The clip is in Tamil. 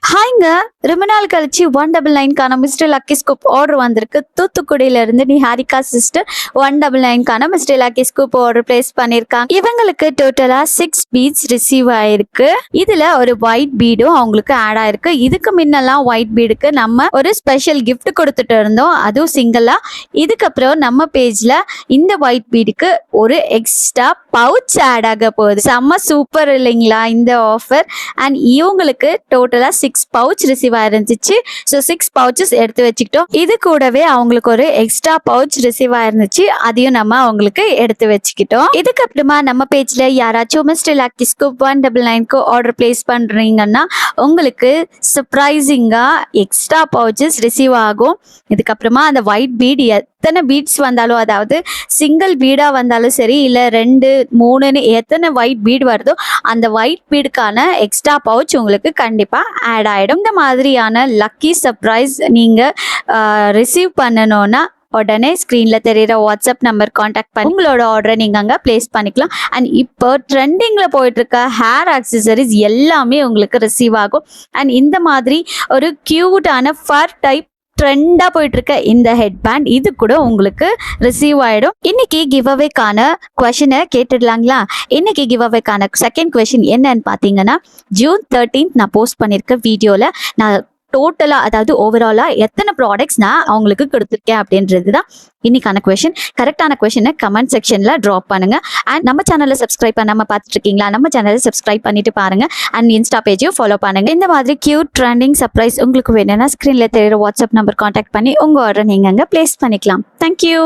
ஹாய்ங்க. ரொம்ப நாள் கழிச்சு 199க்கான மிஸ்டர் லக்கி ஸ்கூப் ஆர்டர் வந்திருக்கு. தூத்துக்குடியில இருந்து நிஹாரிகா சிஸ்டர் 199க்கான mister lucky scoop order place பண்ணியிருக்காங்க. இவங்களுக்கு டோட்டலா 6 பீட்ஸ் ரிசீவ் ஆயிருக்கு. இதுல ஒரு ஒயிட் பீடும் அவங்களுக்கு ஆட் ஆயிருக்கு. இதுக்கு முன்னெல்லாம் ஒயிட் பீடுக்கு நம்ம ஒரு ஸ்பெஷல் கிஃப்ட் கொடுத்துட்டு இருந்தோம், அதுவும் சிங்கிளா. இதுக்கப்புறம் நம்ம பேஜ்ல இந்த ஒயிட் பீடுக்கு ஒரு எக்ஸ்ட்ரா பவுச் ஆட் ஆக போகுது. செம்ம சூப்பர் இல்லைங்களா இந்த ஆஃபர். அண்ட் இவங்களுக்கு டோட்டலா 6 பவுச் ரிசீவ் ஆயிருந்துச்சு. ஸோ 6 பவுச்சஸ் எடுத்து வச்சுக்கிட்டோம். இது கூடவே அவங்களுக்கு ஒரு எக்ஸ்ட்ரா பவுச் ரிசீவ் ஆயிருந்துச்சு, அதையும் நம்ம அவங்களுக்கு எடுத்து வச்சுக்கிட்டோம். இதுக்கப்புறமா நம்ம பேஜ்ல யாராச்சும் மிஸ்டர் லக்கி ஸ்கூப் 199க்கு ஆர்டர் பிளேஸ் பண்றீங்கன்னா உங்களுக்கு சர்ப்ரைசிங்கா எக்ஸ்ட்ரா பவுச்சஸ் ரிசீவ் ஆகும். இதுக்கப்புறமா அந்த ஒயிட் பீட் எத்தனை பீட்ஸ் வந்தாலும், அதாவது சிங்கிள் பீடா வந்தாலும் சரி, இல்லை 2 3ன்னு எத்தனை ஒயிட் பீட் வருதோ அந்த ஒயிட் பீடுக்கான எக்ஸ்ட்ரா பவுச் உங்களுக்கு கண்டிப்பா ஆட் ஆயிடும். இந்த மாதிரியான லக்கி சர்ப்ரைஸ் நீங்க ரிசீவ் பண்ணணும்னா உடனே ஸ்க்ரீன்ல தெரியுற வாட்ஸ்அப் நம்பர் காண்டாக்ட் பண்ணி உங்களோட ஆர்டரை நீங்க அங்க பிளேஸ் பண்ணிக்கலாம். அண்ட் இப்போ ட்ரெண்டிங்ல போயிட்டு இருக்க ஹேர் ஆக்சசரிஸ் எல்லாமே உங்களுக்கு ரிசீவ் ஆகும். அண்ட் இந்த மாதிரி ஒரு கியூட்டான ஃபர் டைப் ட்ரெண்டா போயிட்டு இருக்க இந்த ஹெட் பேண்ட் இது கூட உங்களுக்கு ரிசீவ் ஆயிடும். இன்னைக்கு கிவ் அவேக்கான கொஸ்டினை கேட்டுடலாங்களா? இன்னைக்கு கிவ் அவேக்கான செகண்ட் கொஸ்டின் என்னன்னு பாத்தீங்கன்னா, ஜூன் 13 நான் போஸ்ட் பண்ணிருக்க வீடியோல நான் டோட்டலா, அதாவது ஓவராலா எத்தனை ப்ராடக்ட்ஸ் நான் அவங்களுக்கு கொடுத்துருக்கேன் அப்படின்றது தான் இன்னைக்கான கொஸ்டின். கரெக்டான கொஸ்டினை கமெண்ட் செக்ஷன்ல ட்ராப் பண்ணுங்க. அண்ட் நம்ம சேனலை சப்ஸ்கிரைப் பண்ணாம பார்த்துட்டு இருக்கீங்களா? நம்ம சேனலை சப்ஸ்கிரைப் பண்ணிட்டு பாருங்க. அண்ட் இன்ஸ்டா பேஜையும் ஃபாலோ பண்ணுங்க. இந்த மாதிரி கியூட் ட்ரெண்டிங் சர்ப்ரைஸ் உங்களுக்கு வேணும்னா ஸ்கிரீன்ல தெரியுற வாட்ஸ்அப் நம்பர் கான்டாக்ட் பண்ணி உங்க ஆர்டர் நீங்க அங்க பிளேஸ் பண்ணிக்கலாம். தேங்க்யூ.